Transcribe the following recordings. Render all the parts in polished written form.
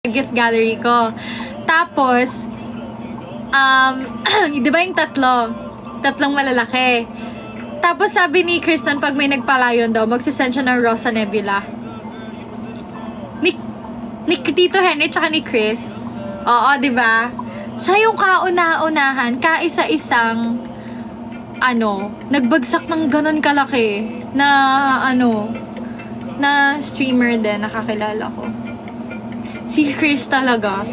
gift gallery ko. Tapos, di ba yung tatlong malalaki. Tapos sabi ni Kristen, pag may nagpalayon daw, magsisend siya ng Rosa Nebula. Ni Tito Henry tsaka ni Chris. Oo, di ba? Siya yung kauna-unahan, kaisa-isang nagbagsak ng ganun kalaki na na streamer din, nakakilala ko. Si Chris talaga,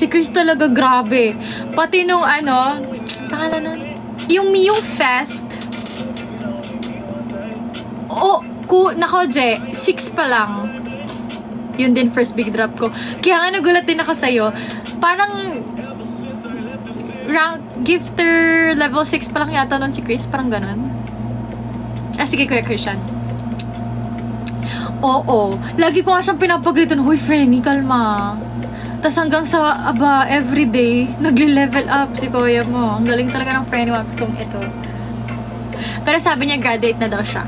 grabe. Pati nung pangalan nun? Yung Mio Fest. Nako, 6 pa lang. Yun din first big drop ko. Kaya nga nagulat din ako sa'yo. Parang rank gifter level 6 pa lang yata nun si Chris. Parang ganun. Sige, Kuya Christian. Oo. Lagi ko nga siyang pinapagalitan. Hoy, Frenny, kalma. Tapos hanggang sa, everyday, nagle-level up si Kuya mo. Ang galing talaga ng Frenny Wax kong ito. Pero sabi niya, graduate na daw siya.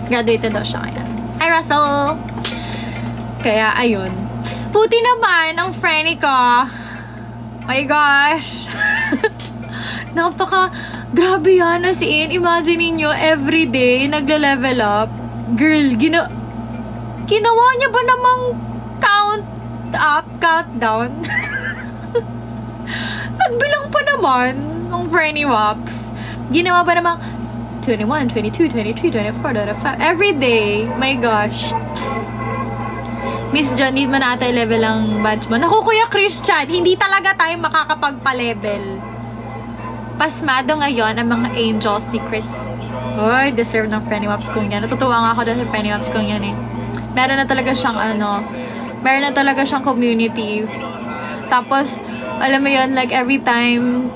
Ngayon. Hi, Russell! Kaya, ayun. Puti naman ang Frenny ko. My gosh! Grabe yan as in. Imagine niyo everyday, nagle-level up. Girl, ginawa niya ba namang countdown? Nagbilang pa naman ng Frenny Wops. Ginawa ba namang 21, 22, 23, 24, 25 every day. My gosh. Miss John, need mo na ata level ang badge mo. Naku, Kuya Christian, hindi talaga tayo makakapagpa-level. Pasmado ngayon ang mga angels ni Chris. Oy, deserve ng Frenny Wops kung yan. Natutuwa nga ako dahil sa Frenny Wops kung yan eh. Meron na talaga siyang community. Tapos, alam mo yun, like every time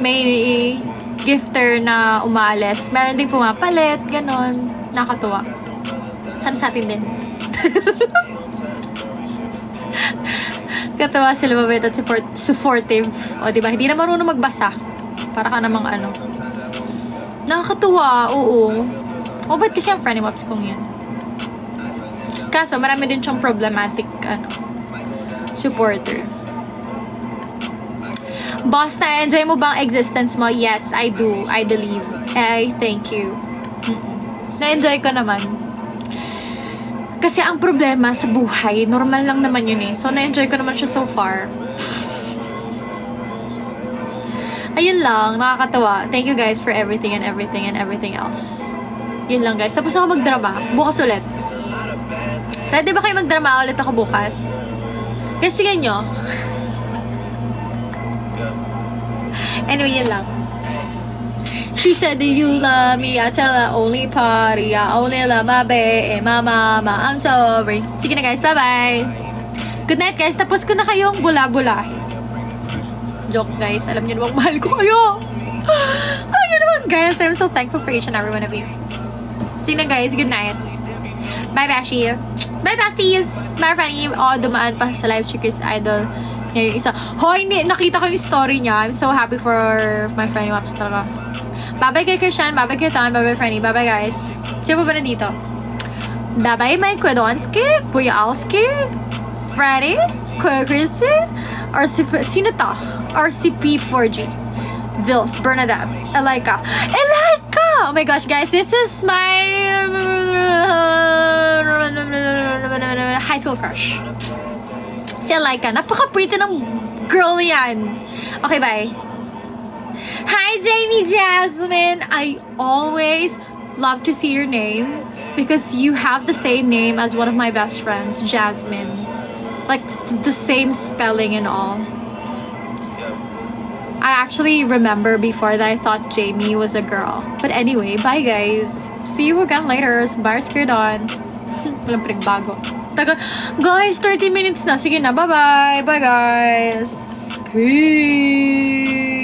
may gifter na umaalis, meron din pumapalit, ganon. Nakatuwa. Sana sa atin din. Katawa sila mabait at supportive. O, diba? Hindi na marunong magbasa. Para ka namang Nakakatuwa, oo. O, ba't kasi ang Frenny Wops kong yan? Kaso, marami din siyang problematic, supporter. Boss, na-enjoy mo bang existence mo? Yes, I do. I believe. Thank you. Na-enjoy ko naman. Kasi ang problema sa buhay, normal lang naman yun eh. So, na-enjoy ko naman siya so far. Ayun lang, nakakatawa. Thank you guys for everything and everything else. Yun lang guys. Tapos ako magdrama. Bukas ulit. Ready ba kayo magdrama ulit ako bukas? Kasi ganyo. Anyway, yun lang. She said, do you love me? I tell her, only party. I only love my baby. Mama, I'm sorry. Sige na guys, bye-bye. Good night guys. Tapos ko na kayong bula-bulahin. Joke guys. Alam niyo naman, mahal ko kayo. Alam niyo naman guys. I'm so thankful for each and every one of you. Sige na guys. Good night. Bye, Bashi. Bye, Basties. Bye, Fanny. Dumaan pa sa live si Chris Idol. Yung isa. Hindi. Nakita ko yung story niya. I'm so happy for my Frenny Wops talaga. Bye-bye kay Christian. Bye-bye kay Tan. Bye-bye, Frenny. Bye-bye, guys. Sino pa ba na dito? Bye-bye, Mike Kwadonski. Kuya Alski. Freddy. Kuya Chrissy. Sino to? RCP4G. Vils. Bernadette. Elika. Oh my gosh, guys. This is my high school crush. Si Elika. Napaka-pretty ng girl yan. Okay, bye. Hi, Jamie Jasmine. I always love to see your name because you have the same name as one of my best friends, Jasmine. Like, the same spelling and all. I actually remember before that I thought Jamie was a girl. But anyway, bye guys. See you again later. Bye, Skirdon. Walang pinagbago. Guys, 30 minutes na. Sige na, bye-bye. Bye, guys. Peace.